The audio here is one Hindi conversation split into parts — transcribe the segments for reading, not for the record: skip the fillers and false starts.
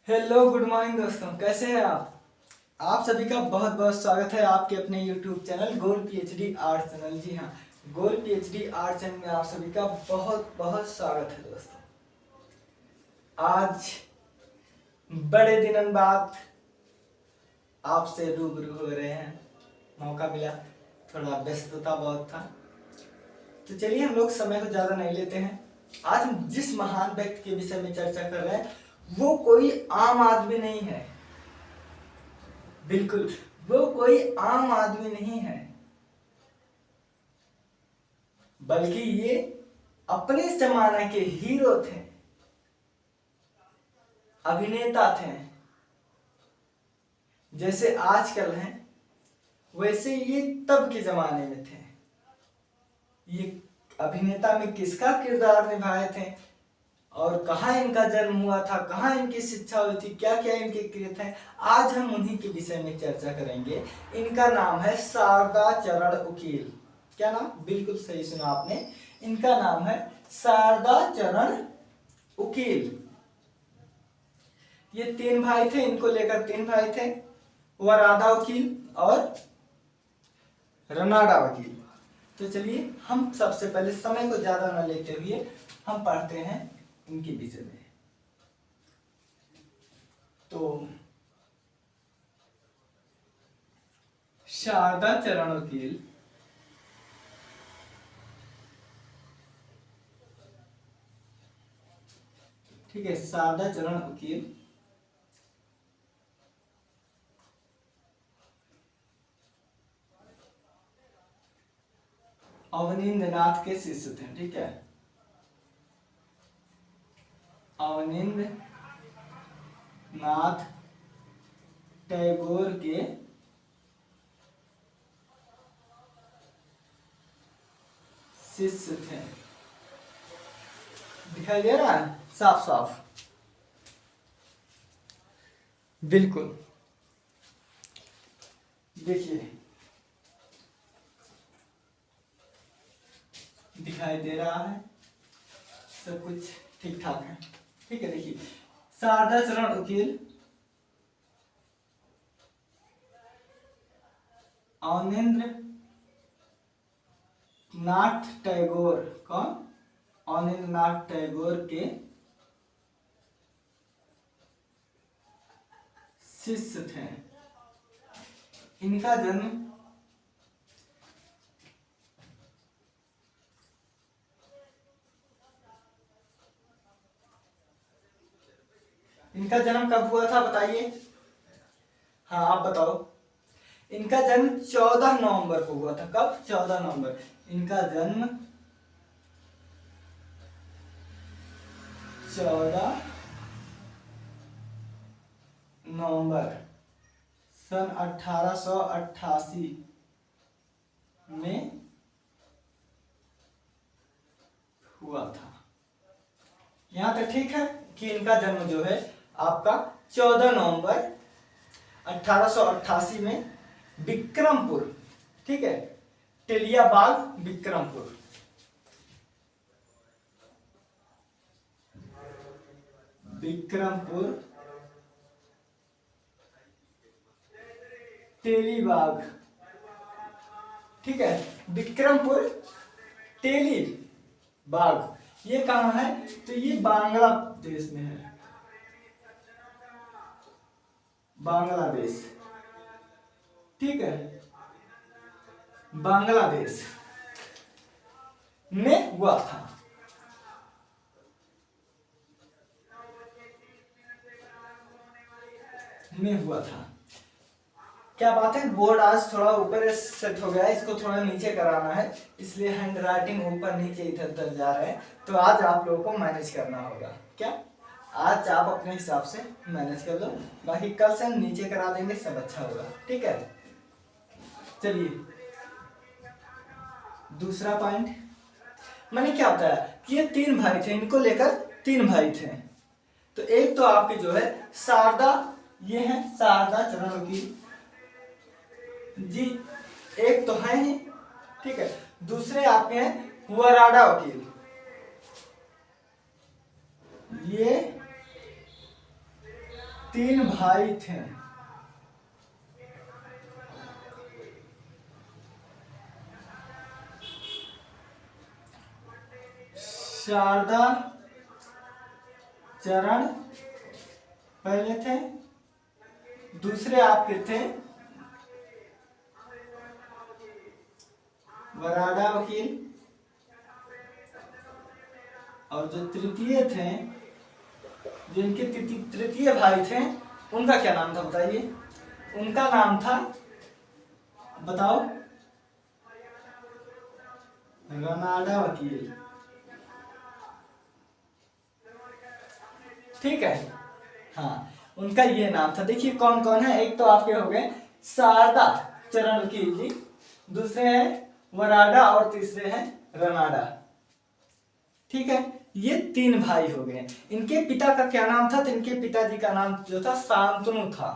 हेलो गुड मॉर्निंग दोस्तों, कैसे हैं आप सभी का बहुत बहुत स्वागत है आपके अपने यूट्यूब चैनल गोल पीएचडी आर्ट चैनल। जी हाँ, गोल पीएचडी आर्ट चैनल में आप सभी का बहुत बहुत स्वागत है दोस्तों। आज बड़े दिनों बाद आपसे रूबरू हो रहे हैं, मौका मिला, थोड़ा व्यस्तता बहुत था, तो चलिए हम लोग समय को ज़्यादा नहीं लेते हैं। आज हम जिस महान व्यक्ति के विषय में चर्चा कर रहे हैं वो कोई आम आदमी नहीं है। बिल्कुल, वो कोई आम आदमी नहीं है, बल्कि ये अपने जमाने के हीरो थे, अभिनेता थे। जैसे आजकल हैं वैसे ये तब के जमाने में थे। ये अभिनेता में किसका किरदार निभाए थे और कहाँ इनका जन्म हुआ था, कहाँ इनकी शिक्षा हुई थी, क्या क्या इनके कृत हैं, आज हम उन्हीं के विषय में चर्चा करेंगे। इनका नाम है शारदा चरण उकील। क्या नाम? बिल्कुल सही सुना आपने, इनका नाम है शारदा चरण उकील। ये तीन भाई थे, इनको लेकर तीन भाई थे, वरादा वकील और रनाडा वकील। तो चलिए हम सबसे पहले समय को ज्यादा न लेते हुए हम पढ़ते हैं इनके विषय में। तो शारदा चरण वकील ठीक है, शारदा चरण वकील अवनींद्र नाथ के शिष्य थे। ठीक है, अवनींद्र नाथ टैगोर के शिष्य थे। दिखाई दे रहा है साफ साफ? बिल्कुल, देखिए दिखाई दे रहा है, सब कुछ ठीक ठाक है। ठीक है, देखिए शारदा चरण वकील अवनींद्र नाथ टैगोर, कौन? अवनींद्र नाथ टैगोर के शिष्य थे। इनका जन्म कब हुआ था बताइए? हाँ आप बताओ। इनका जन्म 14 नवंबर को हुआ था। कब? 14 नवंबर। इनका जन्म 14 नवंबर सन 1888 में हुआ था। यहां तक ठीक है कि इनका जन्म जो है आपका 14 नवंबर 1888 में विक्रमपुर, ठीक है, टेलियाबाग विक्रमपुर, विक्रमपुर टेलीबाग, ठीक है, विक्रमपुर टेलीबाग। ये कहाँ है? तो ये बांग्लादेश में है, बांग्लादेश। ठीक है, बांग्लादेश में हुआ था। क्या बात है, बोर्ड आज थोड़ा ऊपर सेट हो गया है, इसको थोड़ा नीचे कराना है, इसलिए हैंड राइटिंग ऊपर नीचे इधर उधर जा रहे हैं, तो आज आप लोगों को मैनेज करना होगा। क्या आज आप अपने हिसाब से मैनेज कर लो, बाकी कल से हम नीचे करा देंगे, सब अच्छा होगा। ठीक है, चलिए दूसरा पॉइंट मैंने क्या बताया कि ये तीन भाई थे, इनको लेकर तीन भाई थे। तो एक तो आपके जो है शारदा, ये है शारदा चरण वकील जी, एक तो है ही, ठीक है। दूसरे आपके हैं वराडा वकील, ये 3 भाई थे। शारदा चरण पहले थे, दूसरे आपके थे वराडा वकील, और जो तृतीय थे, जो इनके तृतीय भाई थे, उनका क्या नाम था बताइए? उनका नाम था, बताओ, रनाडा वकील। ठीक है, हाँ, उनका ये नाम था। देखिए कौन कौन है, एक तो आपके हो गए शारदा चरण वकील जी, दूसरे हैं वराडा और तीसरे हैं रनाडा। ठीक है, ये 3 भाई हो गए। इनके पिता का क्या नाम था? तो इनके पिताजी का नाम जो था शांतनु था।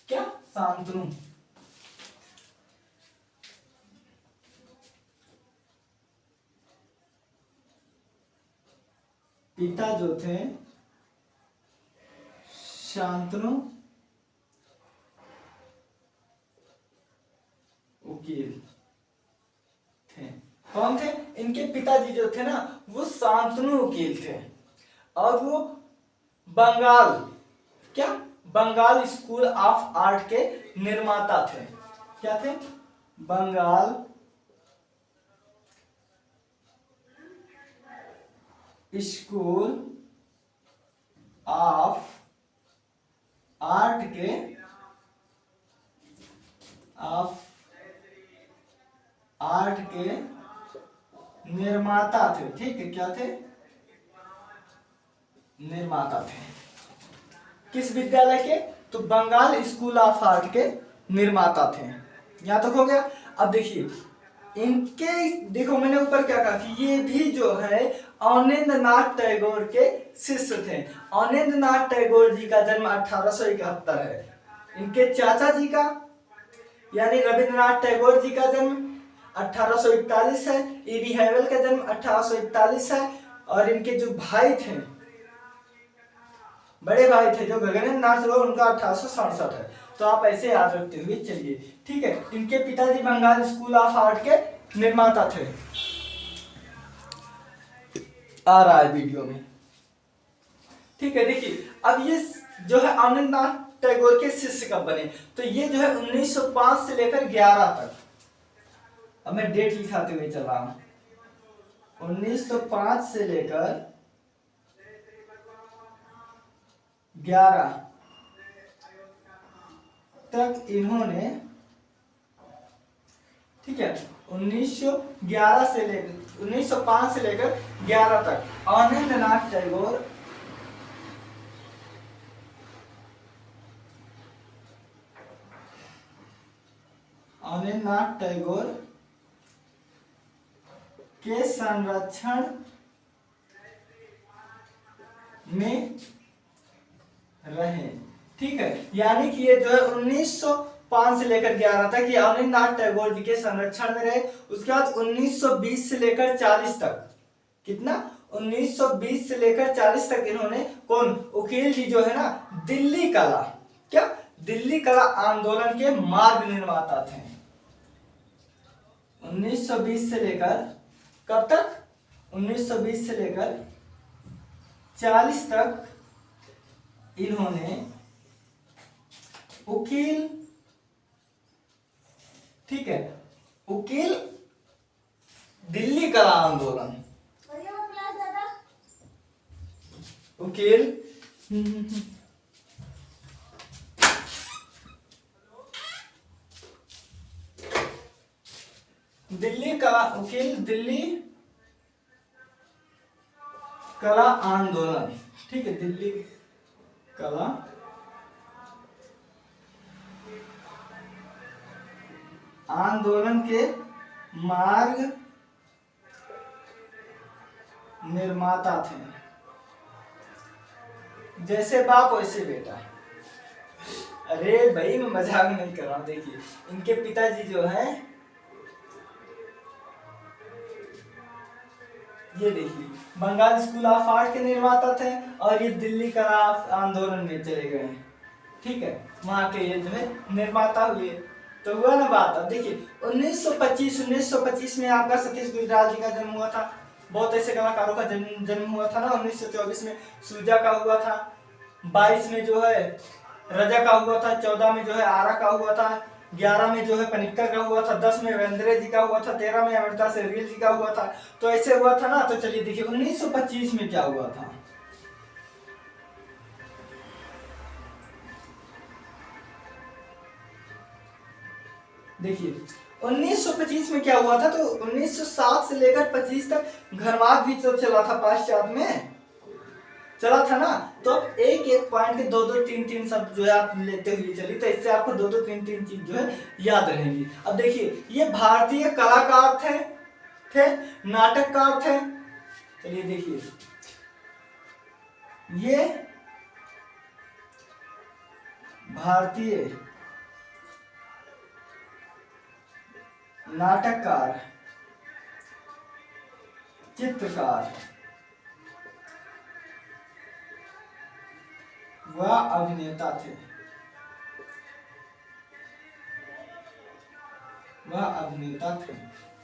क्या? शांतनु। पिता जो थे शांतनु वकील थे। कौन थे? इनके पिताजी जो थे ना, वो शांतनु वकील थे, और वो बंगाल, क्या, बंगाल स्कूल ऑफ आर्ट के निर्माता थे। क्या थे? बंगाल स्कूल ऑफ आर्ट के निर्माता थे। ठीक है, क्या थे? निर्माता थे। किस विद्यालय के? तो बंगाल स्कूल ऑफ आर्ट के निर्माता थे। यहां तक हो गया। अब देखिए इनके, देखो मैंने ऊपर क्या कहा कि ये भी जो है अवनींद्रनाथ टैगोर के शिष्य थे। अवनींद्रनाथ टैगोर जी का जन्म 1871 है। इनके चाचा जी का यानी रविंद्रनाथ टैगोर जी का जन्म 1841 है। ईडी हैवल का जन्म 1841 है। और इनके जो भाई थे, बड़े भाई थे जो गगनेंद्र नाथ टैगोर, उनका 1867 है। तो आप ऐसे याद रखते हुए चलिए। ठीक है, इनके पिताजी बंगाल स्कूल ऑफ आर्ट के निर्माता थे। आ रहा है वीडियो में। ठीक है, देखिए अब ये जो है अवनींद्रनाथ टैगोर के शिष्य कब बने? तो ये जो है 1905 से लेकर 11 तक। अब मैं डेट लिखाते हुए चल रहा हूं। 1905 से लेकर 11 तक इन्होंने, ठीक है, 1911 से लेकर 1905 से लेकर 11 तक अवनींद्रनाथ टैगोर के संरक्षण में रहे। ठीक है, यानी कि ये जो है 1905 से लेकर 11 तक ये अवनींद्रनाथ टैगोर जी के संरक्षण में रहे। उसके बाद 1920 से लेकर 40 तक, कितना, 1920 से लेकर 40 तक इन्होंने, कौन, वकील जी जो है ना, दिल्ली कला, क्या, दिल्ली कला आंदोलन के मार्ग निर्माता थे। 1920 से लेकर कब तक? 1920 से लेकर 40 तक इन्होंने वकील, ठीक है, वकील दिल्ली कला आंदोलन, वकील दिल्ली कला, वकील दिल्ली कला आंदोलन, ठीक है, दिल्ली कला आंदोलन के मार्ग निर्माता थे। जैसे बाप वैसे बेटा। अरे भाई मैं मजाक नहीं कर रहा हूं। देखिए इनके पिताजी जो है, ये देखिए बंगाल स्कूल ऑफ आर्ट के निर्माता थे और ये दिल्ली कला आंदोलन में चले गए। ठीक है, वहां के ये जो है निर्माता हुए। तो हुआ ना बात। अब देखिए 1925 में आपका सतीश गुजराल जी का जन्म हुआ था। बहुत ऐसे कलाकारों का जन्म हुआ था ना। 1924 में सूजा का हुआ था, 22 में जो है रजा का हुआ था, 14 में जो है आरा का हुआ था, 11 में जो है पनिक्कर का हुआ था, 10 में वेंद्रे जी का हुआ था, 13 में अमृता शेरगिल जी का हुआ था। तो ऐसे हुआ था ना। तो चलिए देखिए 1925 में क्या हुआ था। देखिए 1925 में क्या हुआ था। तो 1907 से लेकर 25 तक घरवाद भी तो चला था, पाश्चात्य में चला था ना। तो एक एक पॉइंट के दो दो तीन तीन शब्द जो है आप लेते हुए चलिए, तो इससे आपको दो दो तीन तीन चीज जो है याद रहेंगी। अब देखिए ये भारतीय कलाकार थे नाटककार थे। चलिए देखिए ये भारतीय नाटककार, चित्रकार व अभिनेता थे।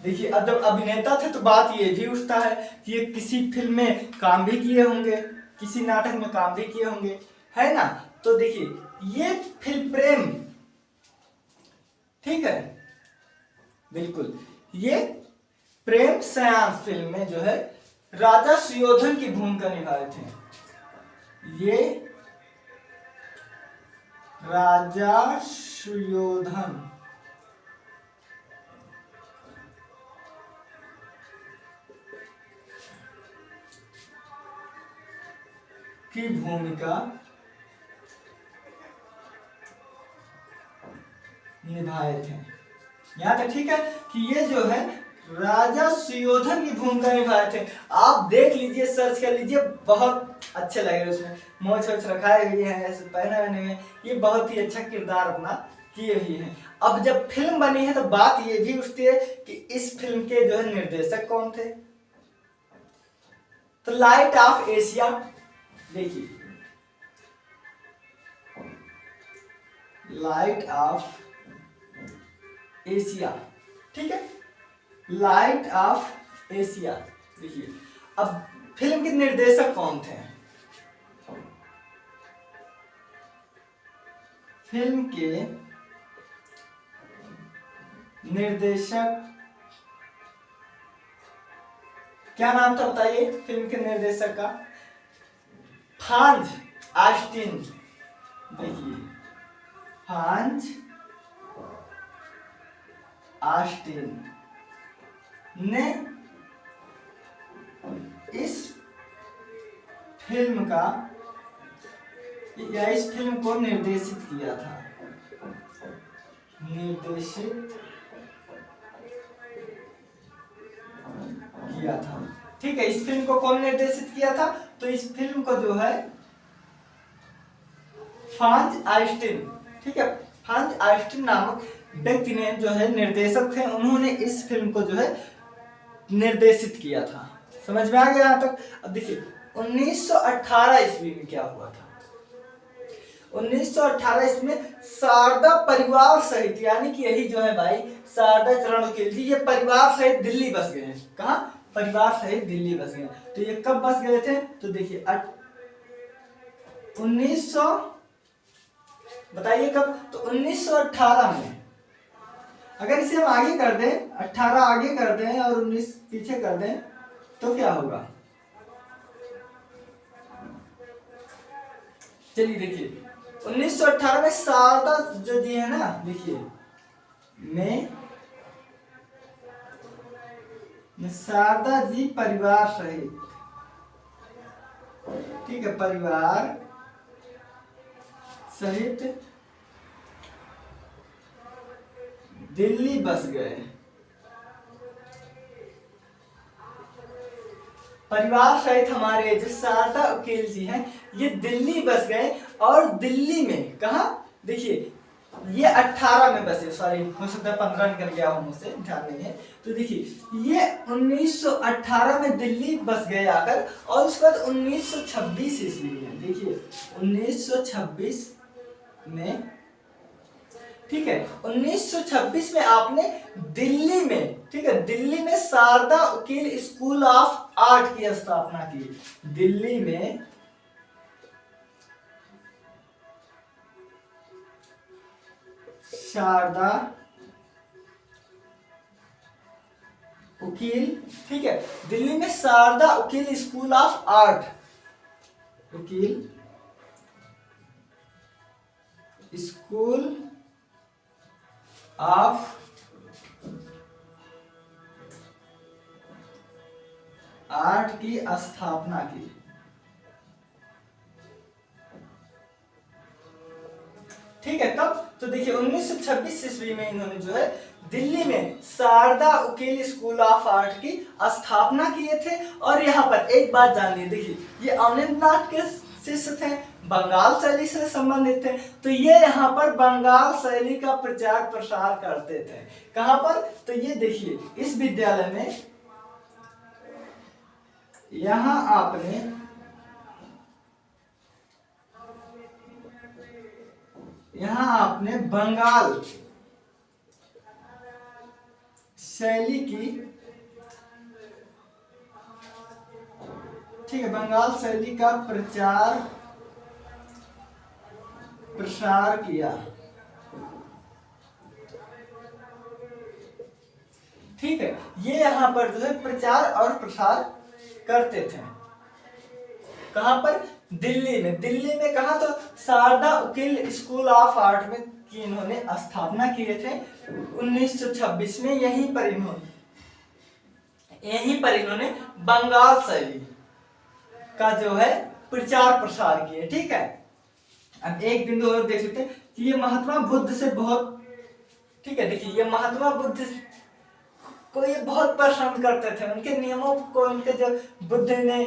देखिए अब जब अभिनेता थे तो बात ये भी उठता है कि ये किसी फिल्म में काम भी किए होंगे, किसी नाटक में काम भी किए होंगे, है ना। तो देखिए ये फिल्म प्रेम, ठीक है, बिल्कुल ये प्रेम सयान फिल्म में जो है राजा सुयोधन की भूमिका निभाए थे। ये राजा सुयोधन की भूमिका निभाए थे। यहां तक ठीक है कि ये जो है राजा सुयोधन की भूमिका निभाए थे। आप देख लीजिए, सर्च कर लीजिए, बहुत अच्छे लगे। उसमें मोछ वोछ रखाए हुए हैं, ऐसे पहने वहने में, ये बहुत ही अच्छा किरदार अपना किए हुए हैं। अब जब फिल्म बनी है तो बात ये भी उठती है कि इस फिल्म के जो है निर्देशक कौन थे। तो लाइट ऑफ एशिया, देखिए लाइट ऑफ एशिया, ठीक है, लाइट ऑफ एशिया। देखिए अब फिल्म के निर्देशक कौन थे। फिल्म के निर्देशक क्या नाम था बताइए फिल्म के निर्देशक का। Franz Austin. देखिए फ्रांज ऑस्टिन ने इस फिल्म का या इस फिल्म को निर्देशित किया था। ठीक है, इस फिल्म को कौन निर्देशित किया था। तो इस फिल्म को जो है फ्रांज ऑस्टिन, ठीक है, फ्रांज ऑस्टिन नामक व्यक्ति ने जो है निर्देशक थे, उन्होंने इस फिल्म को जो है निर्देशित किया था। समझ में आ गया यहाँ तक। अब देखिए 1918 ईस्वी में क्या हुआ था। 1918 ईस्वी में शारदा परिवार सहित, यानी कि यही जो है भाई शारदा चरण वकील जी, ये परिवार सहित दिल्ली बस गए। कहाँ? परिवार सहित दिल्ली बस गए। तो ये कब बस गए थे। तो देखिए 1900 बताइए कब। तो 1918 में। अगर इसे हम आगे कर दें, 18 आगे कर दें और 19 पीछे कर दें तो क्या होगा। चलिए देखिए 1918 में शारदा जो जी है ना, देखिए में शारदा जी परिवार सहित, ठीक है, परिवार सहित दिल्ली बस गए। परिवार सहित हमारे जो शारदा वकील जी हैं ये दिल्ली बस गए। और दिल्ली में कहा, देखिए ये 18 में बसे, सॉरी हो सकता है 15 निकल गया हो मुझसे, ध्यान नहीं है। तो देखिए ये 1918 में दिल्ली बस गए आकर, और उसके बाद 1926 ईस्वी में, देखिए 1926 में, ठीक है, 1926 में आपने दिल्ली में, ठीक है, दिल्ली में Sharda Ukil school of art की स्थापना की। दिल्ली में शारदा उकील, ठीक है, दिल्ली में Sharda Ukil school of art, Ukil school of art की स्थापना की। ठीक है, कब? तो देखिए 1926 ईस्वी में इन्होंने जो है दिल्ली में Sharda Ukil school of art की स्थापना किए थे। और यहाँ पर एक बात जानिए, देखिए ये अवनींद्रनाथ के शिष्य थे, बंगाल शैली से संबंधित थे, तो ये यहाँ पर बंगाल शैली का प्रचार प्रसार करते थे। कहाँ पर? तो ये देखिए इस विद्यालय में, यहाँ आपने बंगाल शैली की, ठीक है, बंगाल शैली का प्रचार प्रसार किया। ठीक है, ये यहाँ पर जो है प्रचार और प्रसार करते थे। कहां पर? दिल्ली में। दिल्ली में कहा? तो Sharda Ukil school of art में की इन्होंने स्थापना किए थे 1926 में। यहीं पर इन्होंने बंगाल शैली का जो है प्रचार प्रसार किए। ठीक है, अब एक बिंदु और देख लेते हैं कि ये महात्मा बुद्ध से बहुत, ठीक है, देखिए ये महात्मा बुद्ध को ये बहुत पसंद करते थे। उनके नियमों को, उनके जो बुद्ध ने,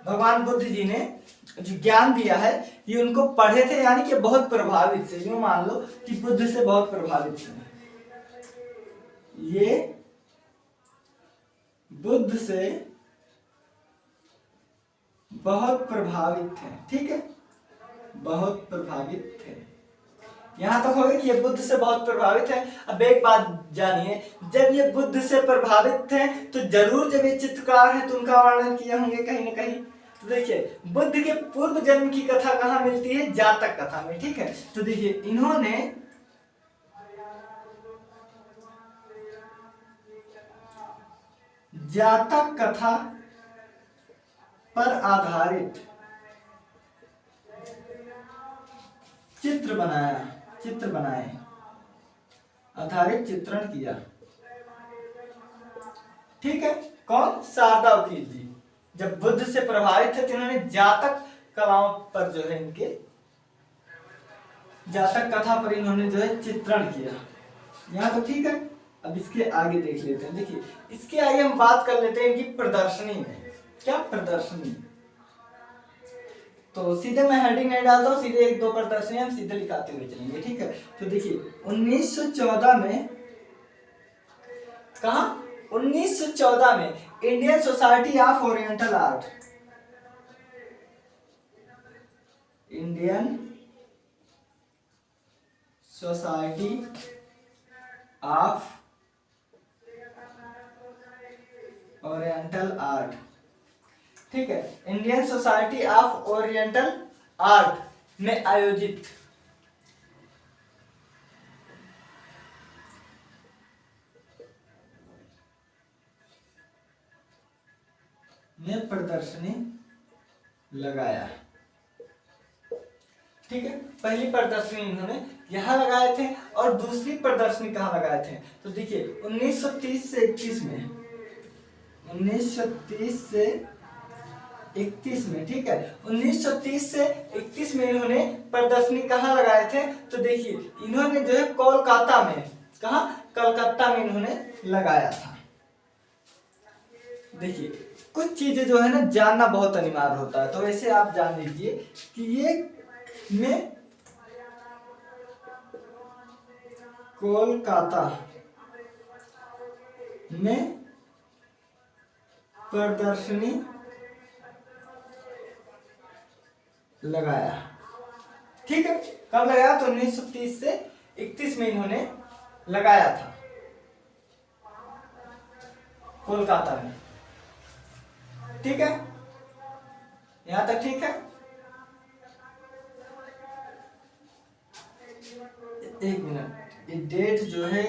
भगवान बुद्ध जी ने जो ज्ञान दिया है, ये उनको पढ़े थे, यानी कि बहुत प्रभावित थे। यूं मान लो कि बुद्ध से बहुत प्रभावित थे, ये बुद्ध से बहुत प्रभावित थे। ठीक है, बहुत प्रभावित थे। यहां तक हो गया कि ये बुद्ध से बहुत प्रभावित है। अब एक बात जानिए, जब ये बुद्ध से प्रभावित थे तो जरूर जब ये चित्रकार हैं तो उनका वर्णन किए होंगे कहीं ना कहीं। तो देखिए बुद्ध के पूर्व जन्म की कथा कहाँ मिलती है? जातक कथा में। ठीक है, तो देखिए इन्होंने जातक कथा पर आधारित चित्र बनाए, आधारित चित्रण किया। ठीक है, कौन? शारदा उकील जी जब बुद्ध से प्रभावित थे तो इन्होंने जातक कलाओं पर जो है, इनके जातक कथा पर इन्होंने जो है चित्रण किया। यहाँ तो ठीक है। अब इसके आगे देख लेते हैं। देखिए इसके आगे हम बात कर लेते हैं इनकी प्रदर्शनी में। क्या प्रदर्शनी? तो सीधे मैं हेडिंग नहीं डालता हूँ, सीधे एक दो प्रदर्शनी हम सीधे लिखाते हुए चलेंगे। ठीक है, तो देखिए 1914 में, कहा? 1914 में Indian society of oriental art, Indian society of oriental art, ठीक है, Indian society of oriental art में आयोजित में प्रदर्शनी लगाया। ठीक है, पहली प्रदर्शनी इन्होंने यहां लगाए थे और दूसरी प्रदर्शनी कहां लगाए थे? तो देखिए 1930 से 31 में, 1930 से 31 में, ठीक है, 1930 से 31 में इन्होंने प्रदर्शनी कहाँ लगाए थे? तो देखिए इन्होंने जो है कोलकाता में, कहा? कलकत्ता में इन्होंने लगाया था। देखिए कुछ चीजें जो है ना जानना बहुत अनिवार्य होता है, तो वैसे आप जान लीजिए कि ये में कोलकाता में प्रदर्शनी लगाया। ठीक है, कब लगाया? तो 1930 से 31 में इन्होंने लगाया था कोलकाता में। ठीक है, यहां तक ठीक है। एक मिनट, ये डेट जो है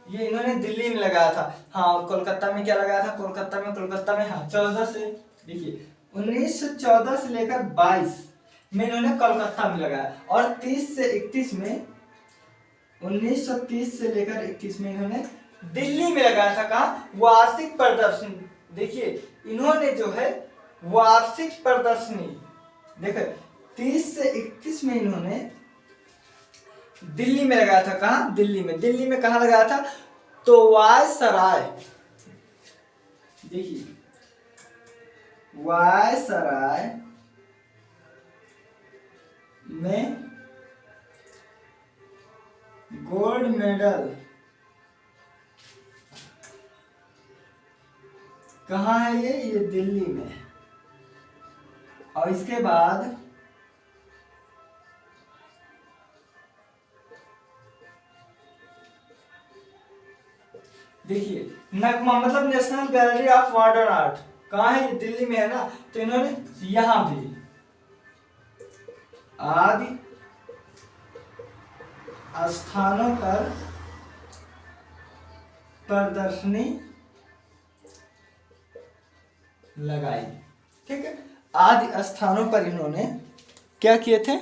ये इन्होंने दिल्ली में लगाया था। हाँ, कोलकाता में क्या लगाया था? कोलकाता में हाँ 14 से, देखिए 1914 से लेकर 22 में इन्होंने कोलकाता में लगाया, और 30 से 31 में 1930 से लेकर 31 में इन्होंने दिल्ली में लगाया था। कहा? वार्षिक प्रदर्शनी। देखिए इन्होंने जो है वार्षिक प्रदर्शनी, देखो 30 से 31 में इन्होंने दिल्ली में लगाया था। कहा? दिल्ली में कहा लगाया था? तो वायसराय, देखिए वायसराय में गोल्ड मेडल कहाँ है? ये दिल्ली में। और इसके बाद देखिए नगमा मतलब national gallery of modern art कहाँ है? ये दिल्ली में है ना, तो इन्होंने यहां भी आदि स्थानों पर प्रदर्शनी लगाई। ठीक है, आदि स्थानों पर इन्होंने क्या किए थे?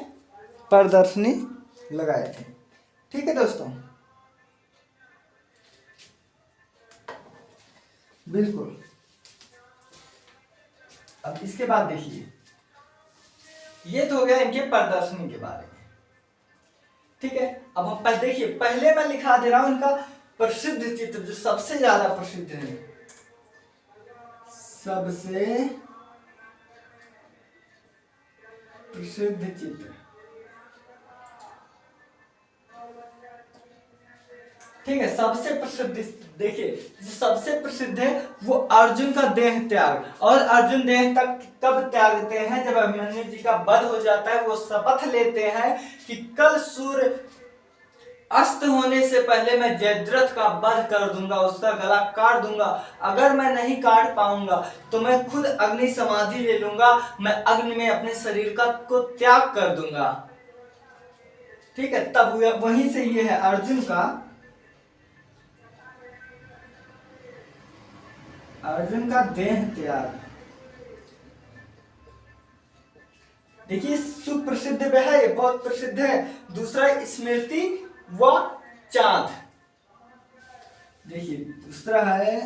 प्रदर्शनी लगाए थे। ठीक है दोस्तों, बिल्कुल। अब इसके बाद देखिए, ये तो हो गया इनके प्रदर्शनी के बारे में। ठीक है, अब हम देखिए पहले मैं लिखा दे रहा हूं इनका प्रसिद्ध चित्र जो सबसे ज्यादा प्रसिद्ध है, सबसे प्रसिद्ध चित्र। ठीक है, सबसे प्रसिद्ध देखिए जो सबसे प्रसिद्ध है वो अर्जुन का देह त्याग। और अर्जुन देह तक कब त्यागते हैं? जब अभिमन्यु जी का वध हो जाता है। वो शपथ लेते हैं कि कल सूर्य अस्त होने से पहले मैं जयद्रथ का वध कर दूंगा, उसका गला काट दूंगा। अगर मैं नहीं काट पाऊंगा तो मैं खुद अग्नि समाधि ले लूंगा, मैं अग्नि में अपने शरीर का को त्याग कर दूंगा। ठीक है, तब वहीं से ये है अर्जुन का देह त्याग। देखिए सुप्रसिद्ध भी है, ये बहुत प्रसिद्ध है। दूसरा स्मृति व चांद। देखिए दूसरा है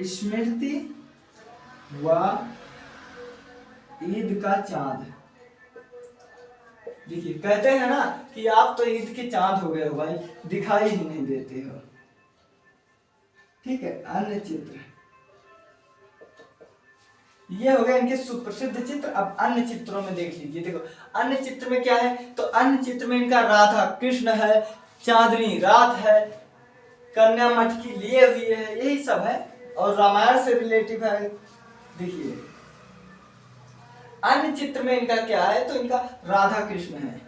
स्मृति व ईद का चांद। देखिए कहते हैं ना कि आप तो ईद के चांद हो गए हो भाई, दिखाई ही नहीं देते हो। ठीक है, अन्य चित्र ये हो गया इनके सुप्रसिद्ध चित्र। अब अन्य चित्रों में देख लीजिए। देखो अन्य चित्र में क्या है? तो अन्य चित्र में इनका राधा कृष्ण है, चांदनी रात है, कन्या मटकी लिए हुई है, यही सब है। और रामायण से रिलेटिव है। देखिए अन्य चित्र में इनका क्या है? तो इनका राधा कृष्ण है,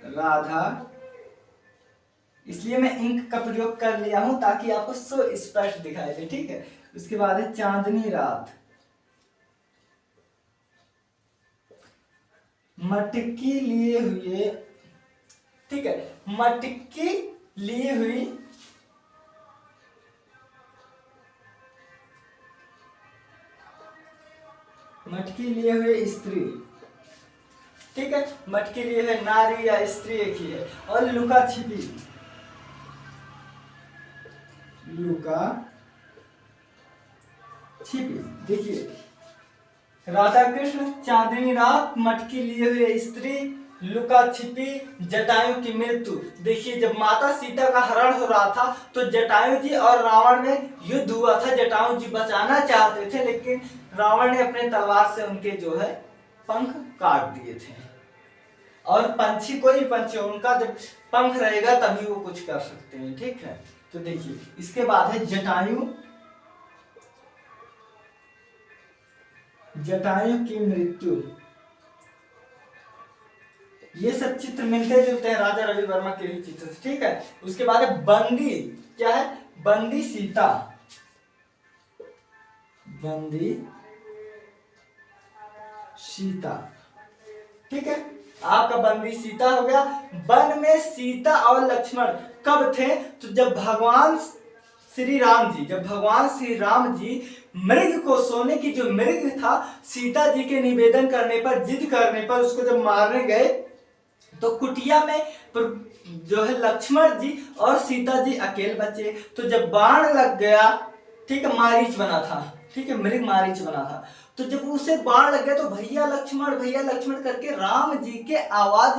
राधा, इसलिए मैं इंक का प्रयोग कर लिया हूं ताकि आपको सो स्पष्ट दिखाई दे। ठीक है, उसके बाद है चांदनी रात, मटकी लिए हुए। ठीक है, मटकी लिए हुई स्त्री। ठीक है, मटकी लिए हुए नारी या स्त्री एक ही है। और लुका छिपी देखिए राधा कृष्ण, चांदनी रात, मटकी लिए हुए स्त्री, लुका छिपी, जटायु की मृत्यु। देखिए जब माता सीता का हरण हो रहा था तो जटायु जी और रावण में युद्ध हुआ था। जटायु जी बचाना चाहते थे लेकिन रावण ने अपने तलवार से उनके जो है पंख काट दिए थे। और पंछी, कोई पंछी उनका जब पंख रहेगा तभी वो कुछ कर सकते हैं। ठीक है, तो देखिए इसके बाद है जटायु जटायु की मृत्यु। ये सब चित्र मिलते जुलते हैं राजा रवि वर्मा के ही चित्र से, ठीक है। उसके बाद है बंदी, क्या है, बंदी सीता, बंदी सीता, ठीक है। आपका बंदी सीता हो गया। वन में सीता और लक्ष्मण कब थे, तो जब भगवान श्री राम जी मृग को, सोने की जो मृग था, सीता जी के निवेदन करने पर, जिद करने पर उसको जब मारने गए, तो कुटिया में जो है लक्ष्मण जी और सीता जी अकेले बचे। तो जब बाण लग गया, ठीक है, मारीच बना था, ठीक है, मृग मारीच बना था, तो जब उसे बाण लग गया तो भैया लक्ष्मण करके राम जी के आवाज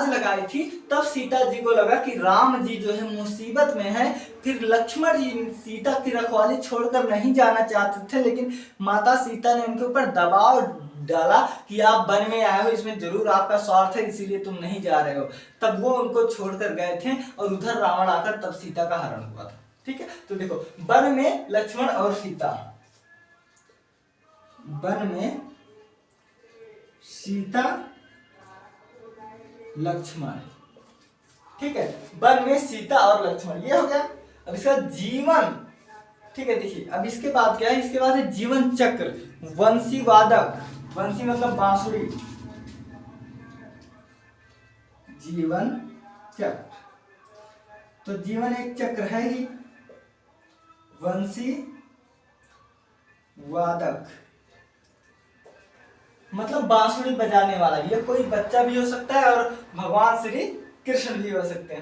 लगाई थी। तब सीता जी को लगा कि राम जी जो है मुसीबत में है। फिर लक्ष्मण जी सीता की रखवाली छोड़कर नहीं जाना चाहते थे, लेकिन माता सीता ने उनके ऊपर दबाव डाला कि आप वन में आए हो, इसमें जरूर आपका स्वार्थ है, इसीलिए तुम नहीं जा रहे हो। तब वो उनको छोड़कर गए थे और उधर रावण आकर तब सीता का हरण हुआ था, ठीक है। तो देखो, वन में लक्ष्मण और सीता, वन में सीता लक्ष्मण, ठीक है, वन में सीता और लक्ष्मण, ये हो गया। अब इसका जीवन, ठीक है, देखिए अब इसके बाद क्या है, इसके बाद है जीवन चक्र, वंशी वादक, वंशी मतलब बांसुरी, जीवन चक्र। तो जीवन एक चक्र है ही, वंशी वादक मतलब बांसुरी बजाने वाला। ये कोई बच्चा भी हो सकता है और भगवान श्री कृष्ण भी हो सकते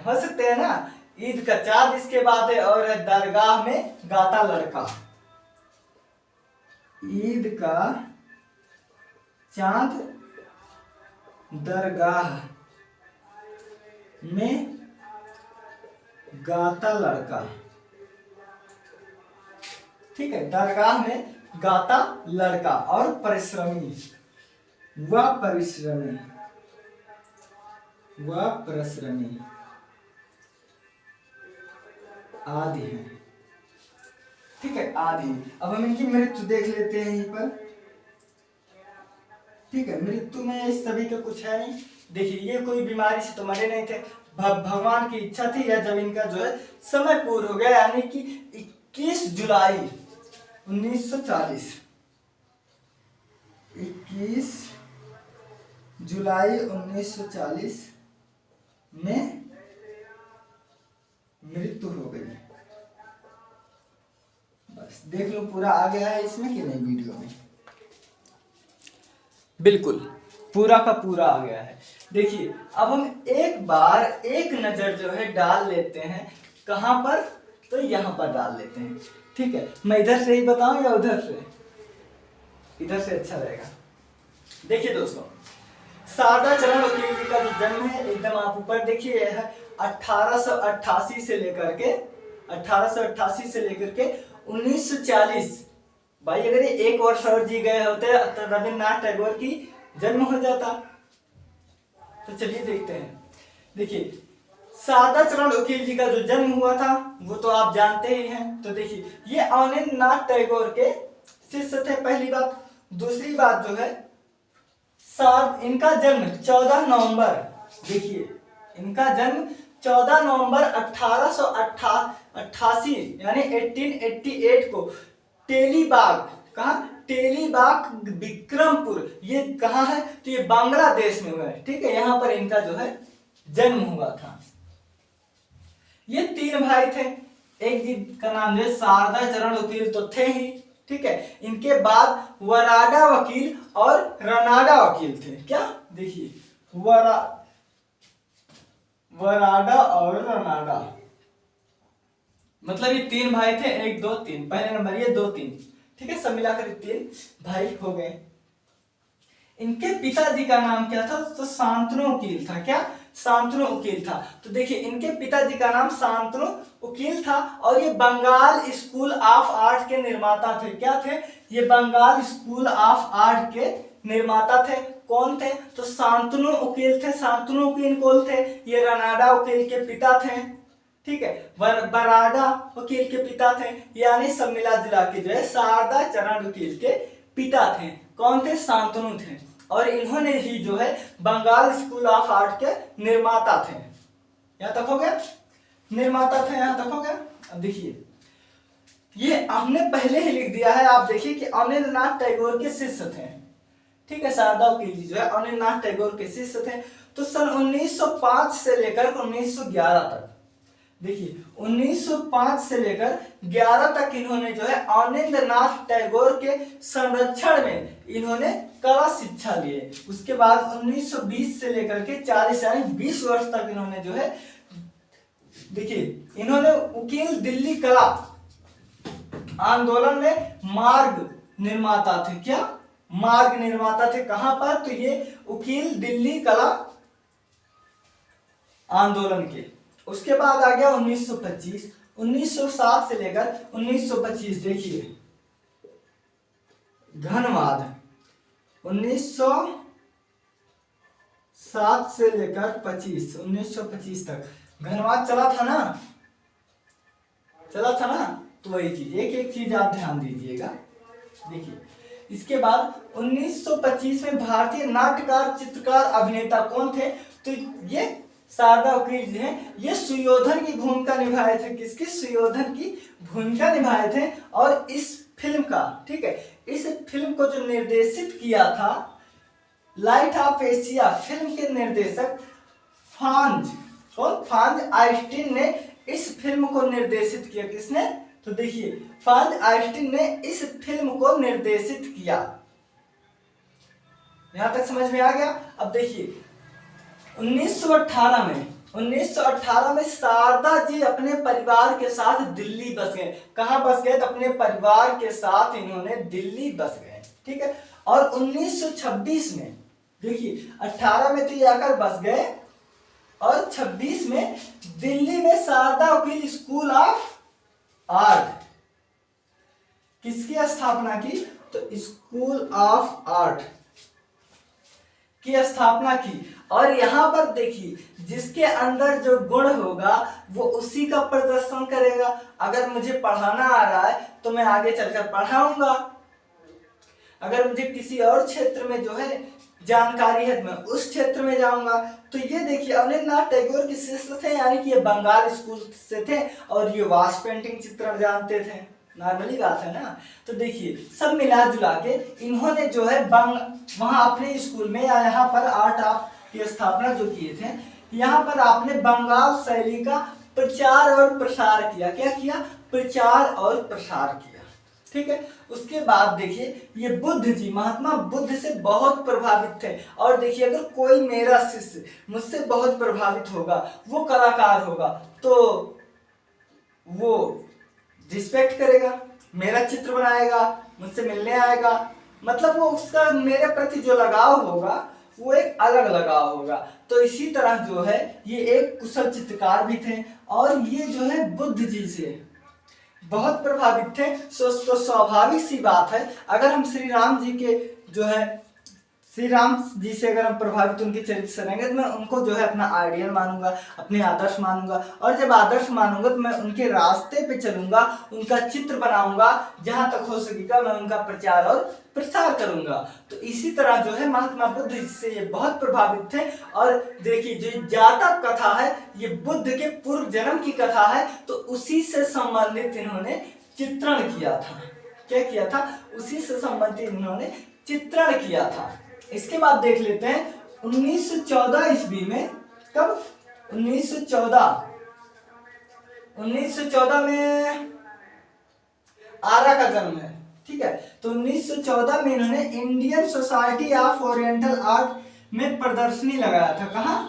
हैं ना। ईद का चांद इसके बाद है, और है दरगाह में गाता लड़का, ईद का चांद दरगाह में गाता लड़का, ठीक है, दरगाह में गाता लड़का। और परिश्रमी, वह परिश्रमी आदि है, ठीक है, आदि। अब हम इनकी मृत्यु देख लेते हैं यहीं पर, ठीक है। मृत्यु में इस सभी का कुछ है नहीं। देखिए, ये कोई बीमारी से तो मरे नहीं थे, भगवान की इच्छा थी, या जब इनका जो है समय पूर्ण हो गया, यानी कि 21 जुलाई 1940, 21 जुलाई 1940 में मृत्यु हो गई। बस देख लो, पूरा आ गया है इसमें कि नहीं वीडियो में, बिल्कुल पूरा का पूरा आ गया है। देखिए, अब हम एक बार एक नजर जो है डाल लेते हैं, कहां पर, तो यहां पर डाल लेते हैं, ठीक है। मैं इधर से ही बताऊं या उधर से, इधर से अच्छा रहेगा। देखिए दोस्तों, शारदा चरण वकील जी का जो जन्म है, एकदम आप ऊपर देखिए, है 1888 से लेकर के 1940। भाई अगर ये एक वर्ष और जी गए होते तो रविन्द्रनाथ टैगोर की जन्म हो जाता। तो चलिए देखते हैं। देखिए, शारदा चरण वकील जी का जो जन्म हुआ था वो तो आप जानते ही हैं। तो देखिए, ये अवनींद्रनाथ टैगोर के शिष्य थे, पहली बात। दूसरी बात जो है, इनका जन्म 14 नवंबर, देखिए इनका जन्म 14 नवंबर 1888 यानी 1888 को तेलीबाग, कहा, तेलीबाग विक्रमपुर, ये कहाँ है, तो ये बांग्लादेश में हुआ है, ठीक है। यहाँ पर इनका जो है जन्म हुआ था। ये 3 भाई थे, एक जी का नाम है शारदा चरण वकील तो थे ही, ठीक है। इनके बाद वराडा वकील और रनाडा वकील थे। क्या, देखिए, वराडा और रनाडा, मतलब ये 3 भाई थे, 1 2 3, पहले नंबर ये 2 3, ठीक है, सब मिलाकर 3 भाई हो गए। इनके पिताजी का नाम क्या था, तो शांतनु वकील था। क्या, शांतनु वकील था। तो देखिए, इनके पिताजी का नाम शांतनु वकील था, और ये बंगाल स्कूल ऑफ आर्ट के निर्माता थे। क्या थे, ये बंगाल स्कूल ऑफ आर्ट के निर्माता थे। कौन थे, तो शांतनु वकील थे। शांतनु वकील कौन थे, ये रनाडा वकील के पिता थे, ठीक है, बराडा वकील के पिता थे। यानी सब मिला जुला के जो है शारदा चरण वकील के पिता थे। कौन थे? शांतनु थे। और इन्होंने ही जो है बंगाल स्कूल ऑफ आर्ट के निर्माता थे। यहाँ तक हो गया? निर्माता थे, यहाँ तक हो गया। अब देखिए, ये हमने पहले ही लिख दिया है, आप देखिए कि अनिलनाथ टैगोर के शिष्य थे। ठीक है, शारदा उकील जी जो है अनिलनाथ टैगोर के शिष्य थे। तो सन 1905 से लेकर 1911 तक, देखिए 1905 से लेकर 11 तक इन्होंने जो है अनिलनाथ टैगोर के संरक्षण में इन्होंने कला शिक्षा लिए। उसके बाद 1920 से लेकर के 40 यानी 20 वर्ष तक इन्होंने जो है, देखिए इन्होंने उकील दिल्ली कला आंदोलन में मार्ग निर्माता थे। क्या? मार्ग निर्माता थे। कहां पर? तो ये उकील दिल्ली कला आंदोलन के। उसके बाद आ गया 1925, 1907 से लेकर 1925, देखिए घनवाद 1907 से लेकर 1925 तक घनवाद चला था ना, चला था ना। तो वही चीज, एक एक चीज आप ध्यान दीजिएगा। देखिए इसके बाद 1925 में भारतीय नाट्यकार, चित्रकार, अभिनेता कौन थे? तो ये शारदा उकील जी हैं। ये सुयोधन की भूमिका निभाए थे। किसकी? सुयोधन की भूमिका निभाए थे। और इस फिल्म का, ठीक है, इस फिल्म को जो निर्देशित किया था, लाइट ऑफ एशिया फिल्म के निर्देशक फ्रांज, कौन? फ्रांज आइस्टीन ने इस फिल्म को निर्देशित किया। किसने? तो देखिए फ्रांज आइस्टीन ने इस फिल्म को निर्देशित किया। यहां तक समझ में आ गया? अब देखिए 1918 में शारदा जी अपने परिवार के साथ दिल्ली बस गए। कहां बस गए? तो अपने परिवार के साथ इन्होंने दिल्ली बस गए। ठीक है। और 1926 में, देखिए 18 में तो ये आकर बस गए और 26 में दिल्ली में Sharda Ukil school of art किसकी स्थापना की? तो स्कूल ऑफ आर्ट की स्थापना की। और यहां पर देखिए, जिसके अंदर जो गुण होगा वो उसी का प्रदर्शन करेगा। अगर मुझे पढ़ाना आ रहा है तो मैं आगे चलकर पढ़ाऊंगा। अगर मुझे किसी और क्षेत्र में जो है जानकारी है तो मैं उस क्षेत्र में जाऊंगा। तो ये देखिए अनिलनाथ टैगोर के शिष्य थे, यानी कि ये बंगाल स्कूल से थे और ये वाश पेंटिंग चित्रण जानते थे। नॉर्मली बात है ना। तो देखिए सब मिला जुला के इन्होंने जो है वहां अपने स्कूल में या यहाँ पर आर्ट ऑफ की स्थापना जो किए थे, यहाँ पर आपने बंगाल शैली का प्रचार और प्रसार किया। क्या किया? प्रचार और प्रसार किया। ठीक है। उसके बाद देखिए ये बुद्ध जी, महात्मा बुद्ध से बहुत प्रभावित थे। और देखिए अगर कोई मेरा शिष्य मुझसे बहुत प्रभावित होगा, वो कलाकार होगा, तो वो रिस्पेक्ट करेगा, मेरा चित्र बनाएगा, मुझसे मिलने आएगा। मतलब वो उसका मेरे प्रति जो लगाव होगा वो एक अलग लगाव होगा। तो इसी तरह जो है ये एक कुशल चित्रकार भी थे और ये जो है बुद्ध जी से बहुत प्रभावित थे। तो स्वाभाविक सी बात है, अगर हम श्री राम जी के जो है श्री राम जी से अगर हम प्रभावित उनके चरित्र से रहेंगे तो मैं उनको जो है अपना आइडियल मानूंगा, अपने आदर्श मानूंगा। और जब आदर्श मानूंगा तो मैं उनके रास्ते पे चलूंगा, उनका चित्र बनाऊंगा, जहां तक हो सकेगा मैं उनका प्रचार और प्रसार करूंगा। तो इसी तरह जो है महात्मा बुद्ध से ये बहुत प्रभावित थे। और देखिए जो जातक कथा है ये बुद्ध के पूर्व जन्म की कथा है, तो उसी से संबंधित इन्होंने चित्रण किया था। क्या किया था? उसी से संबंधित इन्होंने चित्रण किया था। इसके बाद देख लेते हैं 1914 ईस्वी में, कब? 1914 में आरा का जन्म है। ठीक है। तो 1914 में इन्होंने Indian society of oriental art में प्रदर्शनी लगाया था। कहाँ?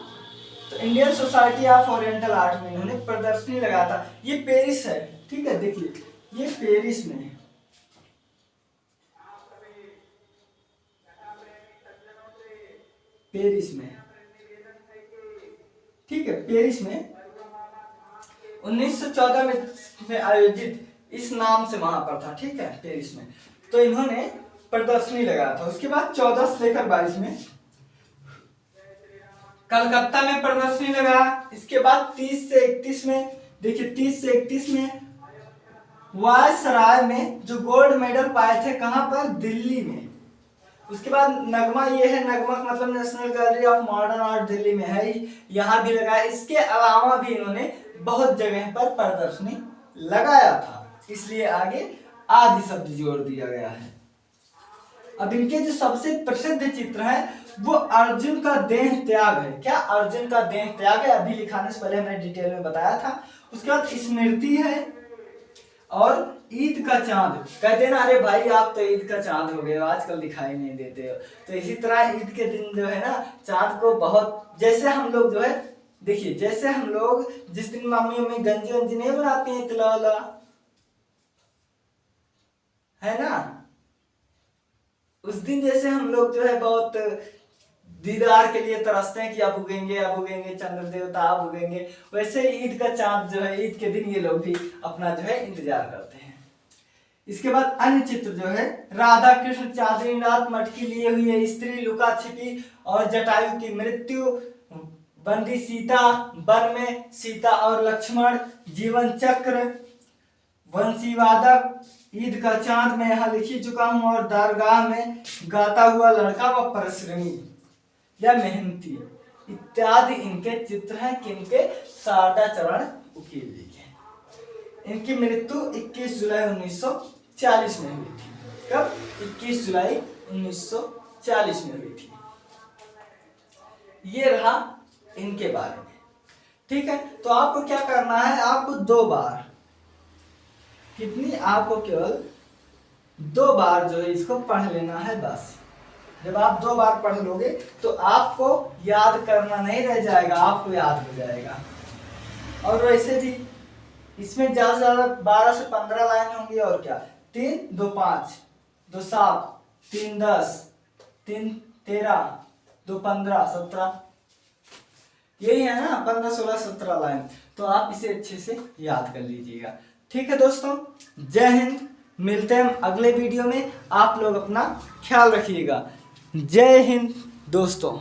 तो Indian society of oriental art में इन्होंने प्रदर्शनी लगाया था। ये पेरिस है। ठीक है। देखिए ये पेरिस में है। पेरिस में, ठीक है, पेरिस में 1914 में आयोजित इस नाम से वहां पर था। ठीक है, पेरिस में। तो इन्होंने प्रदर्शनी लगाया था। उसके बाद 14 से लेकर 22 में कलकत्ता में प्रदर्शनी लगाया। इसके बाद 30 से 31 में, देखिए 30 से 31 में वायसराय में जो गोल्ड मेडल पाए थे, कहाँ पर, दिल्ली में। उसके बाद नगमा, ये है नगमा का मतलब national gallery of modern art Delhi में है, यहाँ भी लगाया। इसके अलावा भी इन्होंने बहुत जगह पर प्रदर्शनी लगाया था, इसलिए आगे आदि शब्द जोड़ दिया गया है। अब इनके जो सबसे प्रसिद्ध चित्र है वो अर्जुन का देह त्याग है। क्या, अर्जुन का देह त्याग है, अभी लिखाने से पहले हमने डिटेल में बताया था। उसके बाद स्मृति है और ईद का चांद। कहते ना, अरे भाई आप तो ईद का चांद हो गए हो, आजकल दिखाई नहीं देते हो। तो इसी तरह ईद के दिन जो है ना, चांद को बहुत, जैसे हम लोग जो है, देखिए जैसे हम लोग जिस दिन मम्मी गंजी वंजी नहीं बनाती हैं, तिला वाला, है ना, उस दिन जैसे हम लोग जो है बहुत दीदार के लिए तरसते हैं कि अब उगेंगे अब उगेंगे चंद्र देवता, अब उगेंगे, वैसे ईद का चांद जो है, ईद के दिन ये लोग भी अपना जो है इंतजार करते हैं। इसके बाद अन्य चित्र जो है, राधा कृष्ण चांदनी रात मटकी लिए हुई है, स्त्री लुका छिपी और जटायु की मृत्यु, बंदी सीता, वन में सीता और लक्ष्मण, जीवन चक्र, वंशीवादक, ईद का चांद मैं यहाँ लिख ही चुका हूँ, और दरगाह में गाता हुआ लड़का व परिश्रमी या मेहनती इत्यादि इनके चित्र हैं। किनके, शारदा चरण उकील जी के। इनकी मृत्यु 21 जुलाई 1940 में हुई थी। कब, 21 जुलाई 1940 में हुई थी। ये रहा इनके बारे में, ठीक है। तो आपको क्या करना है, आपको 2 बार, कितनी, आपको केवल 2 बार जो है इसको पढ़ लेना है बस। जब आप 2 बार पढ़ लोगे तो आपको याद करना नहीं रह जाएगा, आपको याद हो जाएगा। और वैसे भी इसमें ज्यादा से ज्यादा 12 से 15 लाइन होंगी, और क्या, 3 2 5 2 7 3 10 3 13 2 15 17, यही है ना, 15 16 17 लाइन। तो आप इसे अच्छे से याद कर लीजिएगा, ठीक है दोस्तों। जय हिंद, मिलते हैं हम अगले वीडियो में। आप लोग अपना ख्याल रखिएगा। जय हिंद दोस्तों।